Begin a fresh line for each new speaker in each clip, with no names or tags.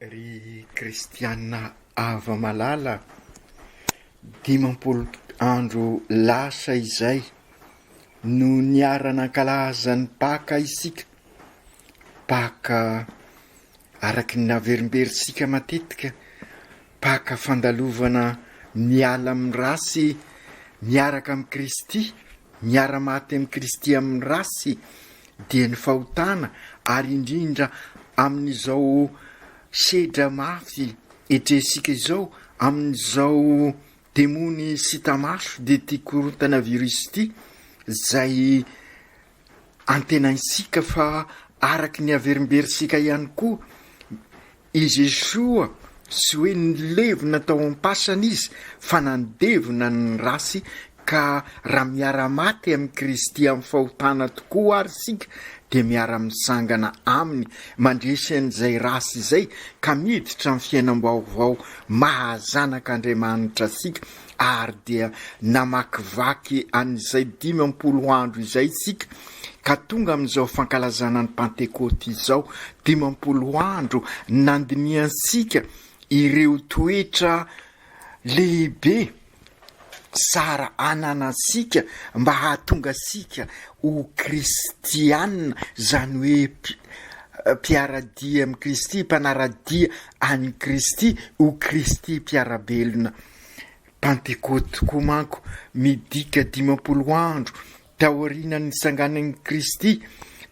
Ry kristianina ava malala 10 andro lasa izay no niara-nankalaza ny Paka isika. Paka araky ny naverimberisika matetika, Paka fandalovana miala amin'ny rasy miaraka amin'ny Kristy, miara-maty amin'ny Kristy amin'ny rasy dia ny fahotana, ary indrindra amin'izao sedra mafy etresika izao, amin'izao demony sy tamaso de ty korontana virus ty, zay antenaisika fa araky ny averimberisika ihany koa i Jesoa sy hoe nilevina tao am-pasana izy fa nandevina ny rasy, ka raha miara-maty amin'ny Kristy amin'ny fahotana tokoa ary sika de miara-misangana aminy mandresy an'izay rasy izay, ka miditra amin'ny fiainam-baovao mahazanak'Andriamanitra sika, ary dia namakivaky an'izay 10 andro izay sika, ka tonga amin'izao fankalazana ny Pentecote izao 10 andro nandiniansika ireo toetra lehibe sara ananasika mba hahatonga sika ho kristianina, zany hoe mpiaradia amin'ny Kristy, mpanaradia any Kristy, ho Kristy mpiarabelona. Pentecote koa manko midika 10 andro taorian'ny sanganan'ny Kristy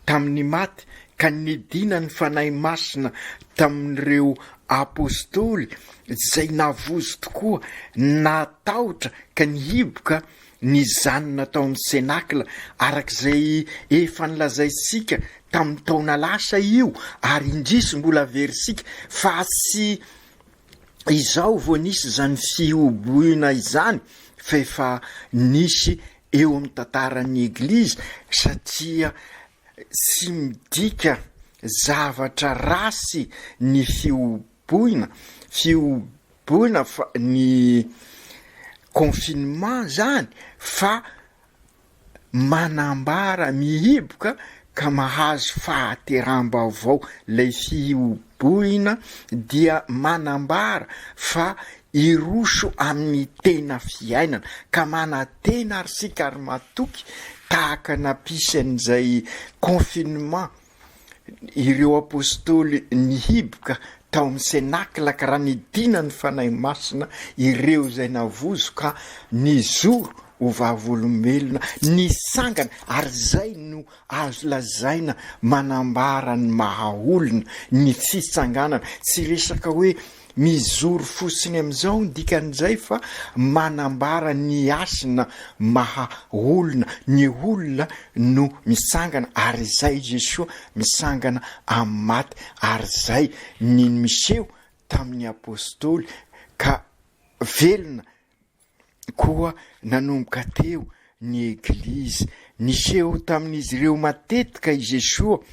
tamin'ny maty, ka nidina ny fanahy masina tamin'ireo apôstôly, zay navozo tokoa, natahotra ka nihiboka ny zanona tao amin'ny senakla, arak'izay efa nilazaisika tamin'ny taona lasa io, ary indrisy mbola verisika fa sy izao vo nisy zany fihoboina izany, fa efa nisy eo amin'ny tantaran'ny Eglizy, satria sy midika zavatra rasy ny fihoboina fa ny confinement zany, fa manambara mihiboka ka mahazo fahateram-baovao. Lay fihoboina dia manambara fa iroso amin'ny tena fiainana, ka manatena ary sika ary matoky tahaka napisy an'izay confinement. Ireo apôstôly nihiboka tao amin'ny senakla, ka raha nidina ny fanahy masina ireo zay navozo ka nizoro ho vavolombelona, nisangana, ary zay no azo lazaina manambara ny mahaolona ny fisanganana. Tsy resaka hoe mizoro fosiny amin'izao ny dikan'izay, fa manambara ny asina mahaolona, ny olona no misangana, ary zay Jesoa misangana amin'ny maty, ary zay ny miseho tamin'ny apôstôly, ka velona koa nanomboka teo ny Eglizy. Niseho tamin'izy ireo matetika i Jesoa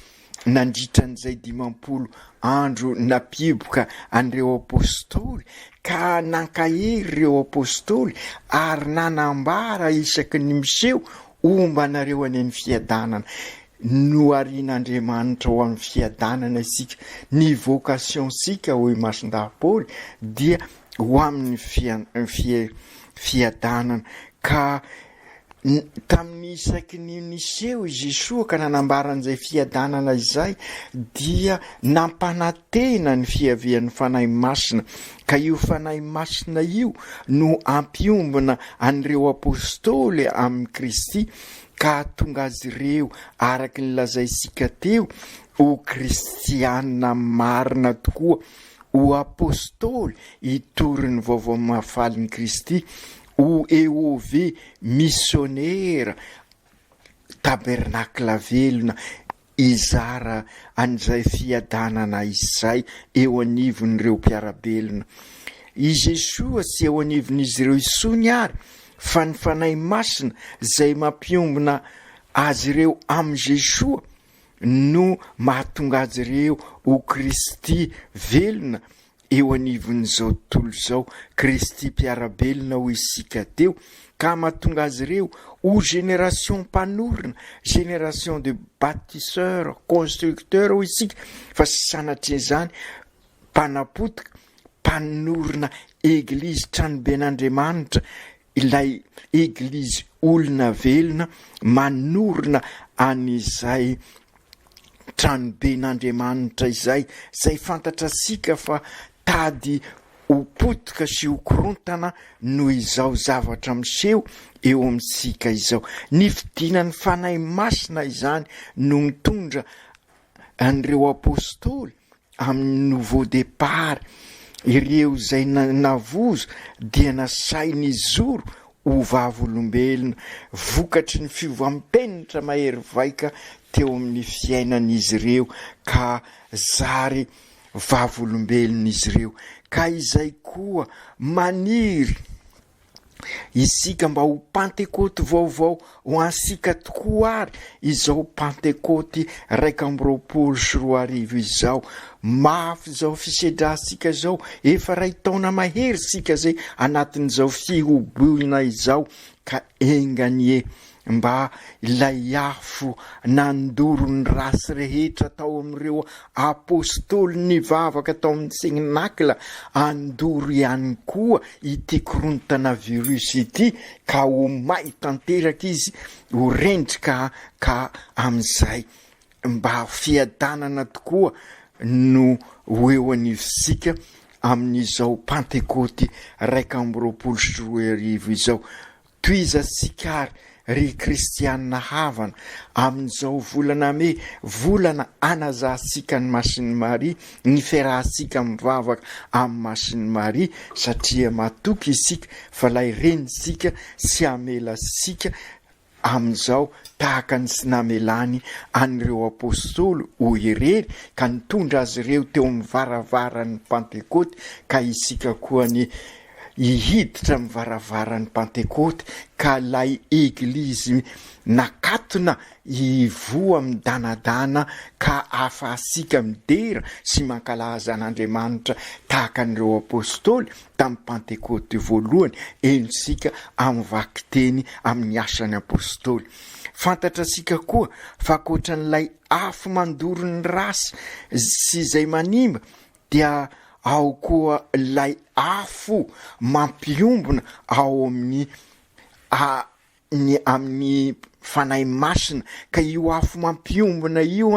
nandritra n'izay 10 andro napiboka an'ireo apôstôly, ka nankahery ireo apôstôly ary nanambara isaky ny miseho ombanareo any amin'ny fiadanana. No arian'Andriamanitra ho amin'ny fiadanana isika, ny vocation sika hoe mason-dahapôly dia ho amin'ny fiadanana, ka tamin'ny isaky ny niseho Jesoa ka nanambara an'izay fiadanana izay, dia nampanantena ny fiavian'ny fanahy masina, ka io fanahy masina io no ampiombona an'ireo apôstôly amin'ny Kristy, ka tonga azy ireo araky ny lazaisika teo ho kristianina marina tokoa, ho apôstôly hitory ny vaovao mahafaly ny Kristy, ho EOV missionnaire tabernakla velona, izara an'izay fiadanana izay eo anivon'ireo mpiarabelona. I Jesoa sy eo anivon'izy ireo isony ary, fa ny fanahy masina zay mampiombona azy ireo amin'ny Jesoa no mahatonga azy ireo ho Kristy velona eo anivon'izao tontolo zao, Kristy mpiarabelona ho isika teo, ka mahatonga azy ireo ho génération mpanorona, génération de bâtisseurs, constructeurs ho isika, fa sy sanatria zany mpanapotika, mpanorona eglizy tranoben'Andriamanitra, ilay eglizy olona velona manorona an'izay tranoben'Andriamanitra izay fantatra sika fa tady ho potika sy ho korontana noho izao zavatra miseho eo amintsika izao. Ny fidinan'ny fanahy masina izany no mitondra an'ireo apôstôly amin'ny nouveau départ. Ireo izay navozo dia nasainy izoro ho vavolombelona, vokatry ny fivampenitra mahery vaika teo amin'ny fiainan'izy ireo ka zary vavolombelona izy ireo. Ka izay koa maniry isika mba ho Pentecote vaovao ho ansika tokoa ary izao Pentecote 2024 izao. Mafy zao fisedrasika zao, efa 2 taona mahery sika zay anatin'izao fihoboina izao, ka enganie mba ilay afo nandoro ny rasy rehetra tao amin'ireo apôstôly nivavaka tao amin'ny Segnakla, andoro ihany koa ity korontana virus ity, ka ho may tanteraka izy ho rendrika ka amin'izay mba fiadanana tokoa no ho eo anivosika amin'izao Pentecote 2024 izao. Toiza sikary ry kristianina havana amin'izao volana May, volana anazasika ny Masin'ny Maria, ny fiarahasika mivavaka amin'ny Masin'ny Maria, satria matoky isika fa lay renisika sy amelasika amin'izao tahaka ny sy namelany an'ireo apôstôly ho irery ka nitondra azy ireo teo amin'ny varavaran'ny Pentecote, ka isika koa ny ihiditra amin'ny varavaran'ny Pentecote, ka lay eglizy nakatona ivoa midanadana ka afahasika midera sy mankalaza an'Andriamanitra tahaka an'ireo apôstôly tamin'ny Pentecote voalohany, enosika amin'ny vakiteny amin'ny asan'ny apôstôly. Fantatra sika koa fa ankoatran'ilay afo mandoro ny rasy sy izay manimba, dia ao koa lay afo mampiombona ao amin'ny fanahy masina, ka io afo mampiombona io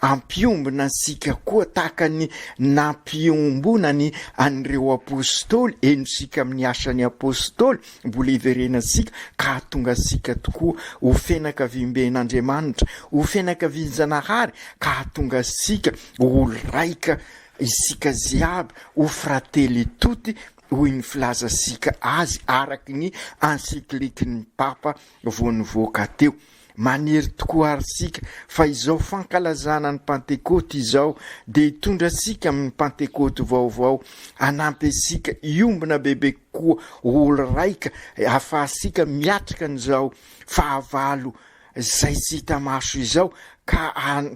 ampiombona sika koa tahaka ny nampiombonany an'ireo apôstôly, enosika amin'ny asan'ny apôstôly, mbola iverena sika ka hatonga sika tokoa ho fianakaviam-ben'Andriamanitra, ho fianakavian-Janahary, ka hatonga sika ho raika isika ziaby, ho frately tuty, hoy ny filaza sika azy araky ny encyclique-ny Papa vao nivoaka teo. Maniry tokoa ary sika fa izao fankalazana ny Pentecote izao dia hitondra sika amin'ny Pentecote vaovao, hanampy sika iombona bebe koa olo raika, ahafahasika miatrika n'izao fahavalo zay tsy hita maso izao, ka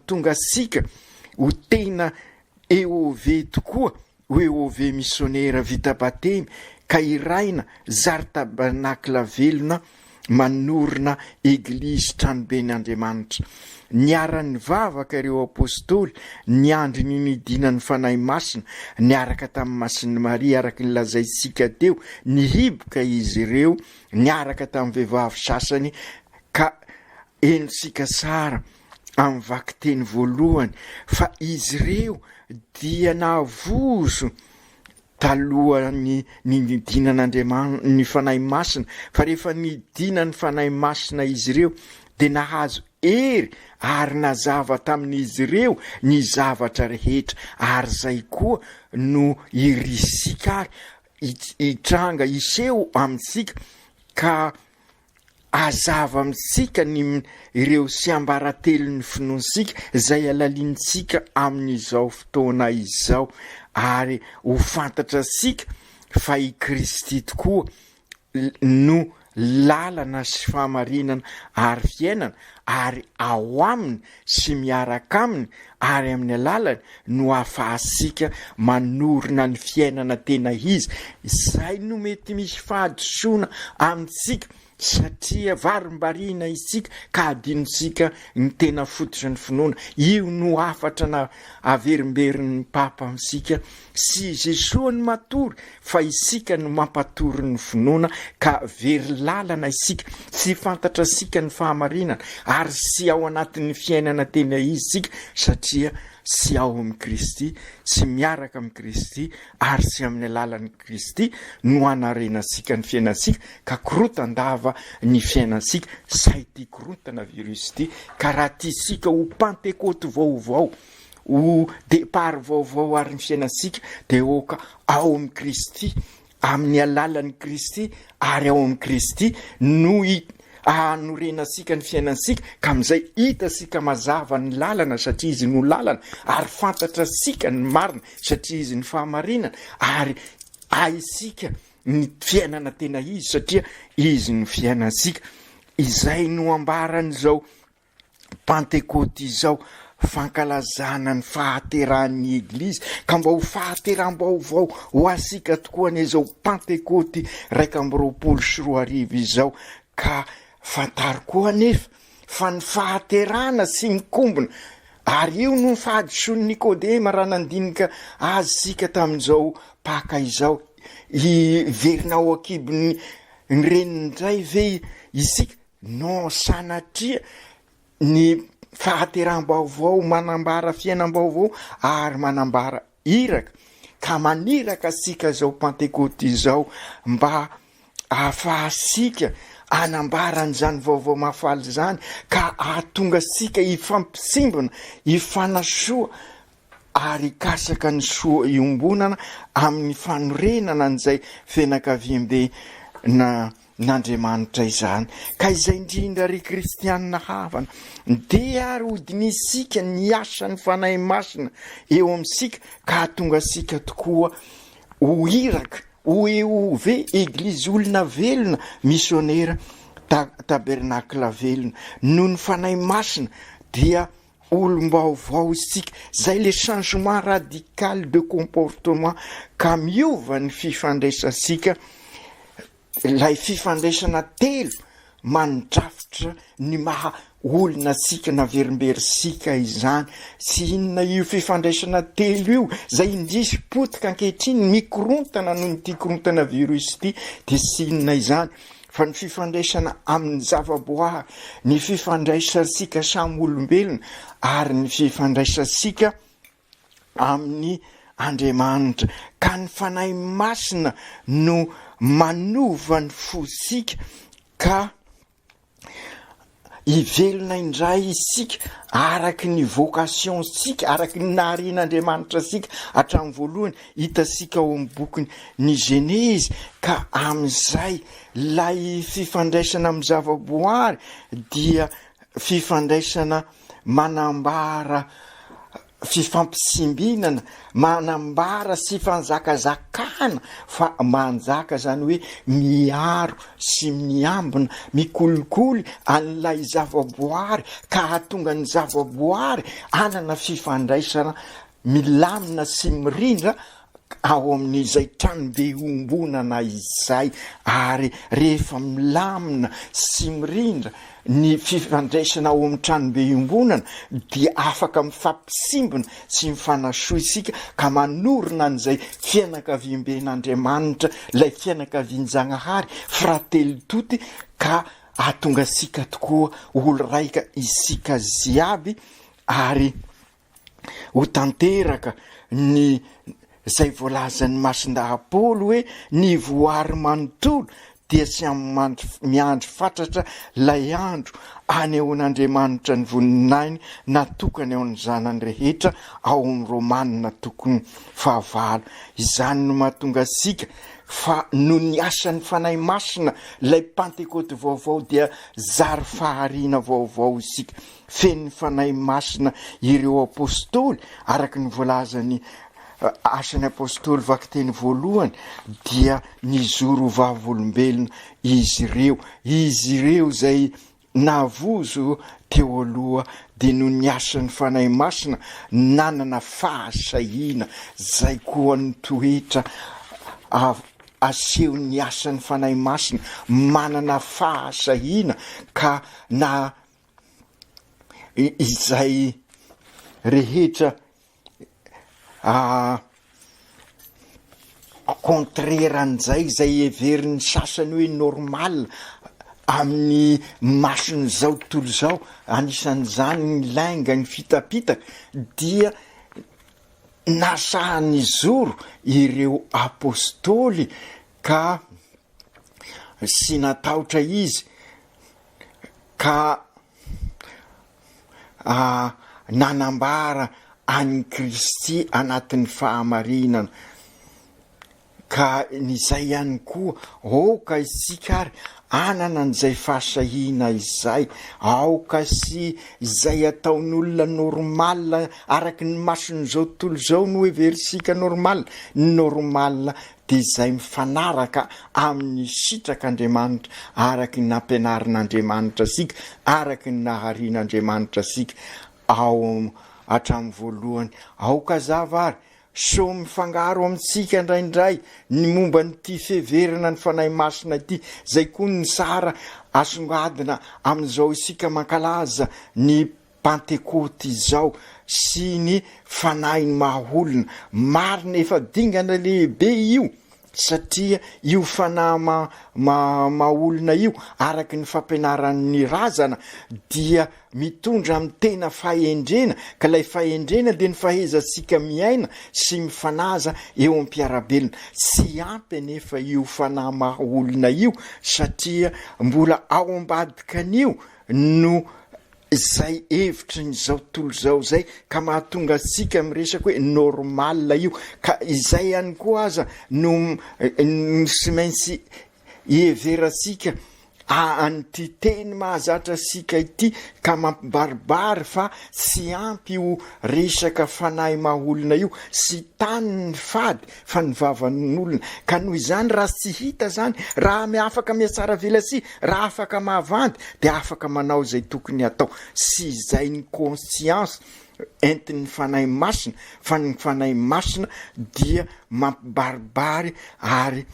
tonga sika ho tena EOV tokoa, ho EOV missionnaire vita batemy, ka iraina zary tabernacle velona manorona eglizy tranoben'Andriamanitra. Niara-ny vavaka ireo apôstôly, niandry ny nidinan'ny fanahy masina, niaraka tamin'ny Masin'ny Maria araky ny lazaitsika teo, nihiboka izy ireo niaraka tamin'ny vehivavy sasany, ka enosika sara amin'ny vakiteny voalohany fa izy ireo dia navozo talohan'ny nidinan'Andriamanitra ny fanahy masina, fa rehefa nidinan'ny fanahy masina izy ireo dia nahazo hery ary nazava tamin'izy ireo ny zavatra rehetra, ary zay koa no irisika hitranga iseho amintsika, ka azava amintsika ny ireo sy ambaratelo ny finoansika zay alalintsika amin'izao fotoana izao, ary ho fantatra sika fa i Kristy tokoa no lalana sy fahamarinana ary fiainana, ary ao aminy sy miaraka aminy ary amin'ny alalany no ahafahasika manorina ny fiainana tena izy. Izay no mety misy fahadisoana amintsika satria varim-bariana isika ka adinosika ny tena fototra ny finoana. Io no afatra na averimberin'ny papa amintsika sy Jesosy ny matory fa isika no mampatory ny finoana ka very lalana isika sy fantatra sika ny fahamarinana ary sy ao anatin'ny fiainana tena izy sika satria sy ao amin'ny Kristy sy miaraka amin'ny Kristy ary sy amin'ny alalan'ny Kristy no anarenasika ny fiainasika ka korotandava ny fiainasika say ty korotana virus ty ka raha tisika ho Pentecote vaovao ho départ vaovao ary ny fiainasika de oka ao amin'ny Kristy amin'ny alalan'ny Kristy ary ao amin'ny Kristy no anorenasika ny fiainasika ka amin'izay hitasika mazava ny lalana satria izy no lalana ary fantatra sika ny marina satria izy ny fahamarinana ary ahisika ny fiainana tena izy satria izy no fiainasika. Izay no ambaran'izao Pentecote izao fankalazana ny fahaterahan'ny Eglizy ka mba ho fahateram-baovao ho asika tokoa an'izao Pentecote 2024 izao ka fantariko anefa fa ny fahaterana sy mikombona ary io no fahadisoan'ny Nikodema raha nandinika azy sika tamin'izao paka izao iverinao akibony ny renindray ve isika no sanatria ny fahateram-baovao manambara fiainam-baovao ary manambara iraka ka maniraka sika zao Pentecote izao mba ahafahasika anambaran'izany vaovao mahafaly zany ka ahatonga sika hifampisimbona hifanasoa ary kasaka ny soa iombonana amin'ny fanorenana an'izay fianakaviam-be n'Andriamanitra izany. Ka izay indrindra ry kristianina havana de ary hodinisika ny asan'ny fanahy masina eo amin'sika ka hatonga sika tokoa ho iraka ho ve Eglizy olona velona missionnaire tabernacle velona noho ny fanahy masina dia olom-baovao isika zay le changement radical de comportement ka miova ny fifandraisasika lay fifandraisana telo manidrafitra ny maha olona sika naverimberisika izany sy inona io fifandraisana telo io zay indrisy potika ankehitriny mikorontana noho nyty korontana virus ty de sy inona izany fa ny fifandraisana amin'ny zavaboary ny fifandraisasika samy olombelona ary ny fifandraisasika amin'ny Andriamanitra ka ny fanahy masina no manova ny fosika ka ivelona indray isika araky ny vocation sika araky ny naharen'Andriamanitra sika hatramin'ny voalohany hitasika ao amin'ny boky ny Genèse ka amin'izay lay fifandraisana amin'ny zavaboary dia fifandraisana manambara fifampisimbinana manambara sy fanjakazakana fa manjaka zany hoe miaro sy miambina mikolikoly an'ilay zavaboary ka hatonga ny zavaboary anana fifandraisana milamina sy mirindra ao amin'izay tranobe ombonana izay ary rehefa milamina sy mirindra ny fifandraisana ao amin'ny tranobe ombonana dia afaka mifampisimbona sy mifanasoa isika ka manorina an'izay fianakaviam-ben'Andriamanitra lay fianakavian-Janahary frately toty ka ahatonga sika tokoa olo raika isika ziaby ary ho tanteraka ny zay voalazan'ny masin-dahapolo hoe ny voary manontolo dia sy miandro fatratra lay andro any ao an'Andriamanitra ny voninainy natokany ao ny zanany rehetra ao amin'ny Romanina tokony 9 izany no mahatonga sika fa no ny asan'ny fanahy masina lay Pentecote vaovao dia zary fahariana vaovao isika feny fanahy masina ireo apôstôly araky ny voalazany asan'ny apôstôly vaky teny voalohany dia nizoro vavolombelona izy ireo zay navozo teo aloha de no ny asan'ny fanahy masina nanana fahasahina zay koa ny toetra aseho ny asan'ny fanahy masina manana fahasahina ka na izay rehetra contrairan'izay zay everin'ny sasany hoe normal amin'ny masony zao tontolo zao, anisan'izany ny lainga ny fitapitaka, dia nasahany zoro ireo apôstôly ka sy natahotra izy ka nanambara any Kristy anatin'ny fahamarinana. Ka nizay ihany koa aoka isika ary anana an'izay fahasahina izay, aoka sy izay ataon'olona normal araky ny masony zao tontolo zao no everisika normal de izay mifanaraka amin'ny sitrak'Andriamanitra araky ny nampianarin'Andriamanitra sika, araky ny naharian'Andriamanitra sika ao hatramin'ny voalohany. Aoka zavary so mifangaro amintsika indraindray ny momba nyty feverina ny fanahy masina ity, zay koa ny sara asongadina amin'izao isika mankalaza ny Pentekoty izao sy ny fanahy mahaolona. Marina efa dingana lehibe io, satria io fanahy mahaolona io araky ny fampianaran'ny razana dia mitondra amin'ny tena fahendrena, ka ilay fahendrena dia ny fahaizantsika miaina sy mifanaja eo am-piarabelona. Sy ampy anefa io fanahy mahaolona io, satria mbola ao ambadikan'io no zay hevitry ny zao tontolo zao zay, ka mahatonga sika miresaka hoe normal io. Ka izay ihany koa aza no sy maintsy iheverasika an'ity teny mahazatra sika ity, ka mampibaribary fa sy ampy io resaka fanahy mahaolona io, sy tany ny fady fa ny vavan'olona. Ka noho izany raha tsy hita zany, raha afaka miatsara vela sy raha afaka mahavandy, dia afaka manao zay tokony atao. Sy izay ny conscience entin'ny fanahy masina, fa ny fanahy masina dia mampibaribary ary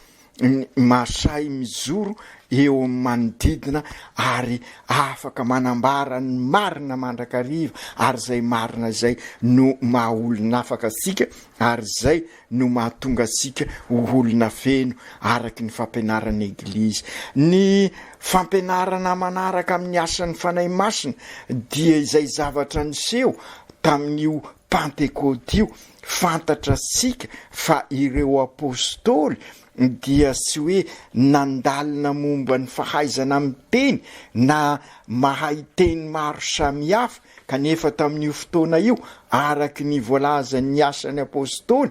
masay mizoro eo manodidina ary afaka manambara ny marina mandrakariva, ary zay marina zay no mahaolona afaka sika, ary zay no mahatonga sika olona feno araky ny fampianaran'ny Eglizy. Ny fampianarana manaraka amin'ny asan'ny fanahy masina dia izay zavatra niseho tamin'io Pentekoty io. Fantatra sika fa ireo apôstôly dia sy hoe nandalina momba ny fahaizana miteny na mahay teny maro samihafa, kanefa tamin'io fotoana io araky ny voalaza ny asan'ny apôstôly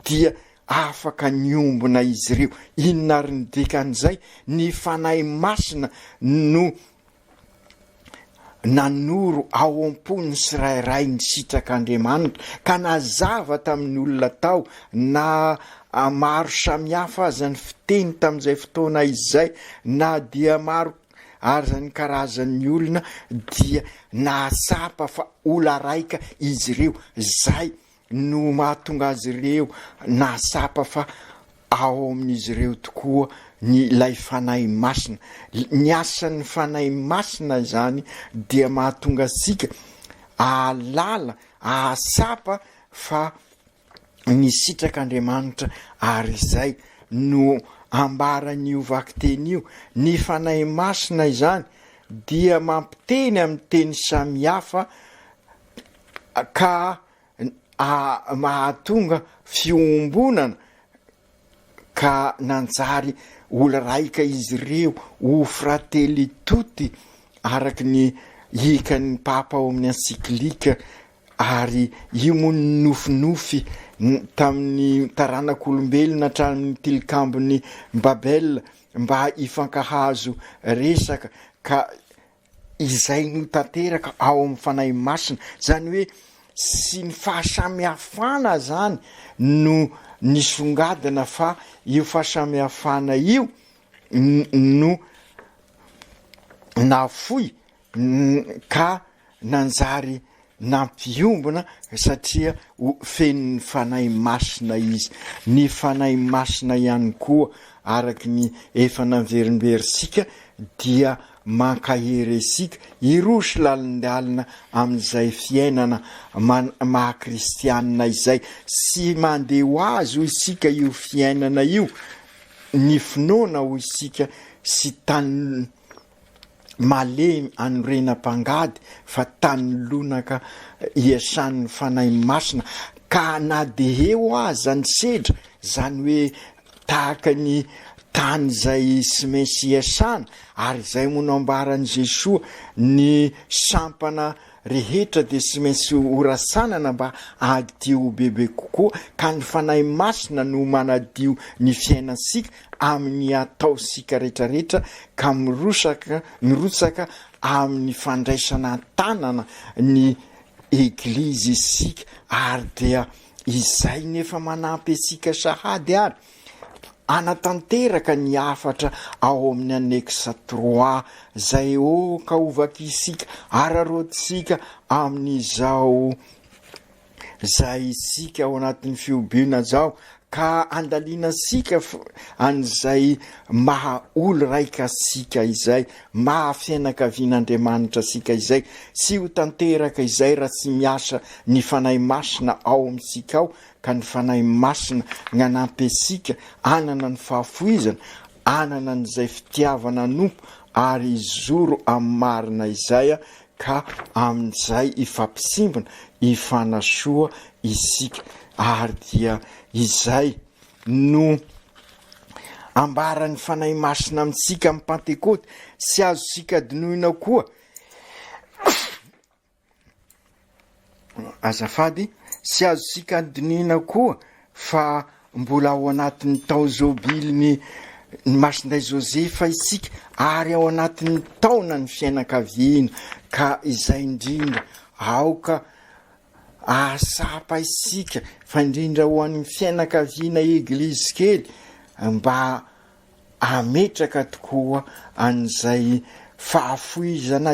dia afaka niombona izy ireo. Inona ary ny dikan'izay? Ny fanahy masina no nanoro ao am-pony tsirairay ny sitrak'Andriamanitra, ka nazava tamin'ny olona tao na maro samihafa aza ny fiteny tamin'izay fotoana izay, na dia maro aza ny karazan'ny olona, dia nasapa fa ola raika izy ireo. Zay no mahatonga azy ireo nasapa fa ao amin'izy ireo tokoa ny lay fanahy masina. Ny asan'ny fanahy masina zany dia mahatonga sika alala asapa fa ny sitrak'Andriamanitra, ary zay no ambaran'io vaky teny io. Ny fanahy masina izany dia mampiteny amin'ny teny samihafa ka mahatonga fiombonana, ka nanjary ola raika izy ireo ho fratelli tutti araky ny hikan'ny papa ao amin'ny encyclique. Ary io moa ny nofinofy tamin'ny taranak'olombelona hatramin'ny tilikambony Babel mba hifankahazo resaka, ka izay no tanteraka ao amin'ny fanahy masina. Zany hoe sy ny fahasamihafana zany no nisongadina, fa io fahasamihafana io no nafoy ka nanjary nampiombona, satria fen'ny fanahy masina izy. Ny fanahy masina ihany koa araky ny efa naverimberisika dia mankahery isika irosy lalindalina amin'izay fiainana maha-kristianina izay sy mandeha ho azy ho isika io fiainana io ny finoana ho isika sy tany malemy anorenam-pangady fa tany lonaka iasan'ny fanahy masina ka na de eo azy zany sedra zany hoe tahaka ny tany zay sy mainsy iasana ary zay monambaran' Jesoa ny sampana rehetra de sy mainsy orasanana mba adio bebe kokoa ka ny fanahy masina no manadio ny fiainasika amin'ny ataosika rehetrarehetra ka mirotsaka amin'ny fandraisana tanana ny eglizy isika ary dia izay nefa manampy asika sahady ary anatanteraka ny afatra ao amin'ny anexa 3 zay ka ovaky isika ararotsika amin'izao zay isika ao anatin'ny fiobiana zao ka andalina sika an'izay maha olo raika sika izay maha fianakavian'Andriamanitra sika izay sy ho tanteraka izay raha tsy miasa ny fanahy masina ao amintsika ao ka ny fanahy masina gnanampy asika anana ny fahafoizana anana n'izay fitiavana nompo ary izoro amin'ny marina izay ka amin'izay ifampisimbona ifanasoa isika ary dia izay no ambaran'ny fanahy masina amintsika amin'ny Pentekoty sy azo sika dinoina koa azafady sy azo sika dinoina koa fa mbola ao anatin'ny tao zobily ny masinday Josefa isika ary ao anatin'ny taona ny fianakaviana ka izay indrindra aoka asapa isika fa indrindra ho an'ny fianakaviana eglizy kely mba ametraka tokoa an'izay fahafoizana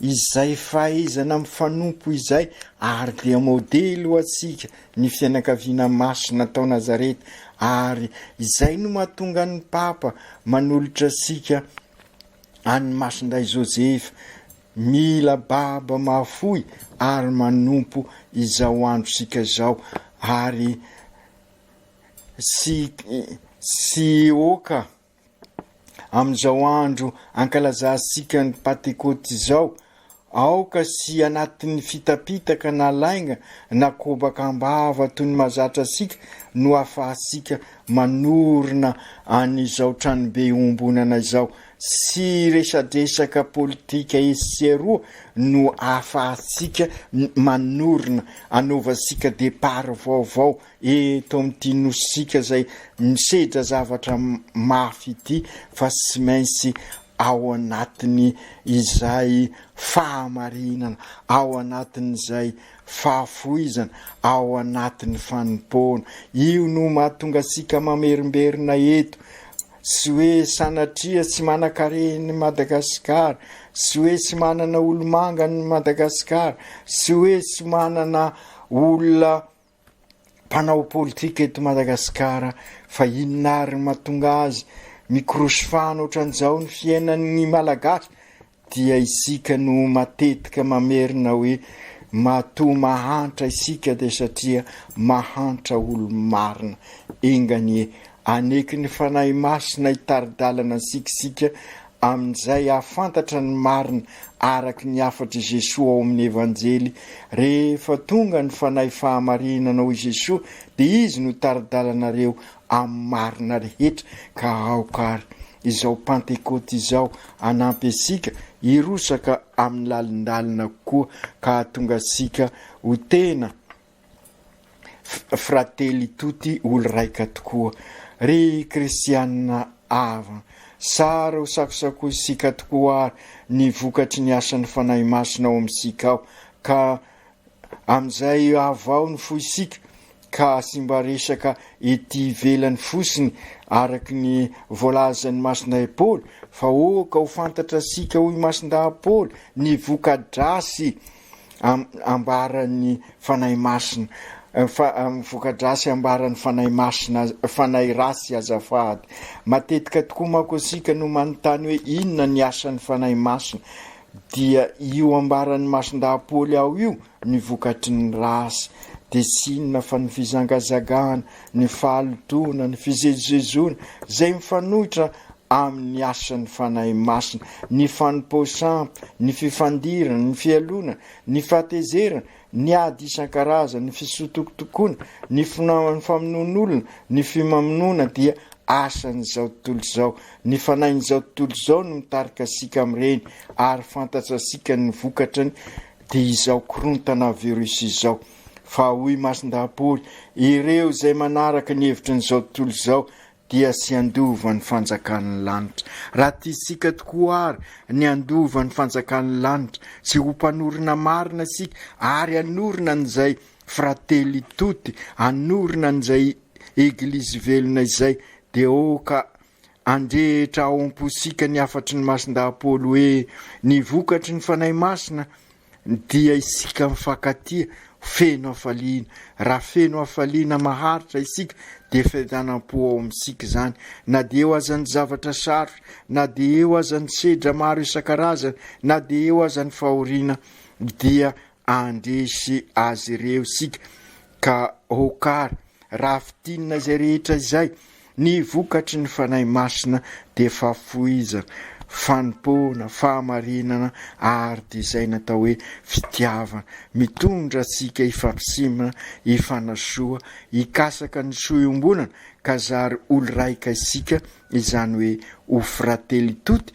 izay fahaizana mifanompo izay ary dia modely ho atsika ny fianakaviana masina tao Nazareta ary izay no mahatonga ny papa manolotra asika any masinday Josefa mila baba mahafoy ary manompo izao andro sika zao ary sy oka amin'izao andro ankalazasika ny Pentekoty zao aoka sy anatin'ny fitapitaka na lainga na kobaka ambava toy ny mazatra asika no afahasika manorina an'izao tranobe ombonana izao sy resadresaka politika esieroa no afahasika manorina anaovasika depart vaovao eto amin'ity nosika zay misedra zavatra mafy ity fa sy mainsy ao anatiny izay fahamarinana ao anatin'izay fahafoizana ao anatin'ny fanimpona io no mahatonga sika mamerimberina eto sy hoe sanatria tsy manan-kareny Madagasikara sy hoe tsy manana olomanga ny Madagasikara sy hoe tsy manana olona mpanao politika eto Madagasikara fa inona ary mahatonga azy mikrosifana ohatran'izao ny fiainan'ny malagasy dia isika no matetika mamerina hoe matoa mahantra isika de satria mahantra olo marina engany aneky ny fanahy masina itaridalana sikisika amin'izay afantatra ny marina araky ny afatry Jesoa ao amin'ny evanjely rehefa tonga ny fanahy fahamarinana ho Jesoa de izy no taridalanareo amin'ny marina rehetra ka aokary izao Pentekoty izao anampy asika irosaka amin'ny lalindalina koa ka tonga asika ho tena frately tuti olo raika tokoa ry kristianina ava sara ho sakosako isika tokoa ary ny vokatry ny asan'ny fanahy masina ao amintsika ao ka amin'izay avao ny fo isika ka sy mba resaka ety ivelany fosiny araky ny voalazan'ny masinday Paoly fa ka ho fantatra sika hoy masinday Paoly ny vokadrasy ambaran'ny fanahy masina mivokadrasy ambarany fanahy masina fanahy rasy azafady matetika tokoa mako asika no manontany hoe inona ny asan'ny fanahy masina dia io ambarany masin-dahapoly ao io ny vokatry ny rasy de sinona fa ny fizangazagana ny fahalotona ny fizezezona zay mifanohitra amin'ny asan'ny fanahy masina ny fanompoasampy ny fifandirana ny fialona ny fahatezerana ny ady isan-karazany ny fisotokotokoana ny famonoan'olona ny fimamonoana dia asan'izao tontolo izao ny fanahin'izao tontolo izao no mitarika asika amin'ireny ary fantatra asika ny vokatrany dia izao korontana virus izao fa hoy masin-dahapoly ireo izay manaraka ny hevitry n'izao tontolo izao dia sy andova ny fanjakan'ny lanitra raha tiasika tokoa ary ny andova ny fanjakan'ny lanitra sy ho mpanorina marina asika ary anorina an'izay frately toty anorina an'izay eglizy velona izay dia ka andrehitra ao am-posika ny afatry ny masin-dahapoly hoe ny vokatry ny fanahy masina dia isika mifankatia feno hafaliana raha feno hafaliana maharitra isika dia fiadanam-po ao amintsika zany na dia eo azany zavatra sarotra na dia eo azany sedra maro isan-karazany na dia eo azany fahoriana dia andresy azy ireo isika ka hokary raha fitinina izay rehetra izay ny vokatry ny fanahy masina dia fahafoizana fanompoana fahamarinana ary dia izay natao hoe fitiavana mitondra asika ifampisimana ifanasoa hikasaka ny soiombonana ka zary olo raika isika izany hoe ho frately toty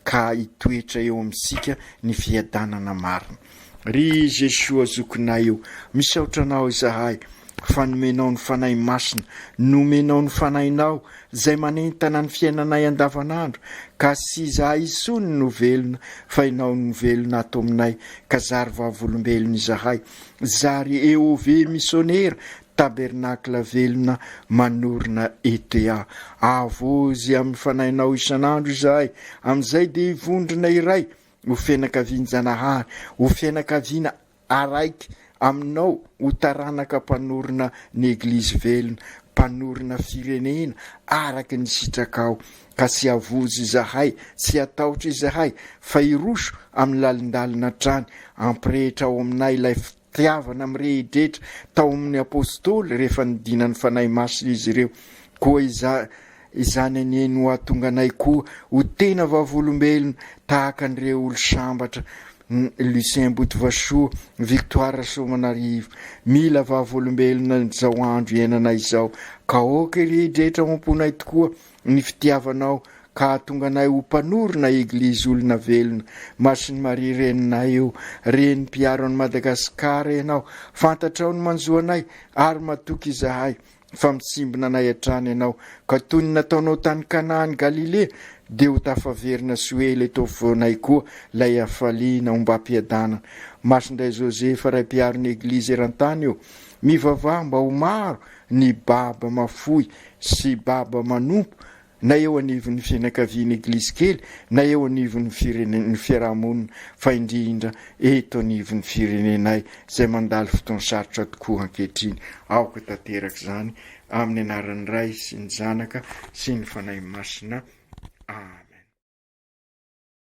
ka hitoetra eo amintsika ny fiadanana marina ry Jesoa zokinay eo misaotra anao izahay fa nomenao ny fanahy masina nomenao ny fanahinao zay manentana ny fiainanay andavanandro ka sy izahay isony no velona fa inao no velona ato aminay ka zary vavolombelona izahay zary eove missionnaire tabernakla velona manorina etea avozy amin'ny fanahinao isan'andro izahay amin'izay dia hivondrona iray ho fianakavian-janahary ho fianakaviana araiky aminao ho taranaka mpanorina ny eglizy velona mpanorina firenena araky ny sitrakao ka sy avozy izahay sy ataotra izahay fa hiroso amin'ny lalindalina trany ampirehitra ao aminay ilay fitiavana amin'irehidretra tao amin'ny apôstôly rehefa nidina ny fanahy masina izy ireo koa izany aneny ho atonga anay koa ho tena vavolombelona tahaka an'ireo olo sambatra Lucien Botovasoa Victoire Somanarivo mila vavolombelona izao andro iainanay izao ka oka irehidretra mamponay tokoa ny fitiavanao ka hatonga anay ho mpanorina eglizy olona velona Masiny Maria reninay eo reny mpiaro an'i Madagasikara ianao fantatrao ny manjoanay ary matoky izahay fa misimbina anay hatrany ianao ka toy ny nataonao tany Kanany Galilea dia ho tafaverina sy hoe ilay tofonay koa lay hafaliana ho mba hampiadana Masindray Josefa ray mpiaron'ny eglizy eran-tany eo mivavaha mba ho maro ny baba mafoy sy baba manompo na eo anivon'ny fianakavian'ny eglizy kely na eo anivon'ny firenen'ny fiarahamonina fa indrindra eto anivon'ny firenenay izay mandalo fotoana sarotra tokoa ankehitriny aoka tanteraka izany amin'ny anaran'ny Ray sy ny Zanaka sy ny Fanahy Masina. Amen.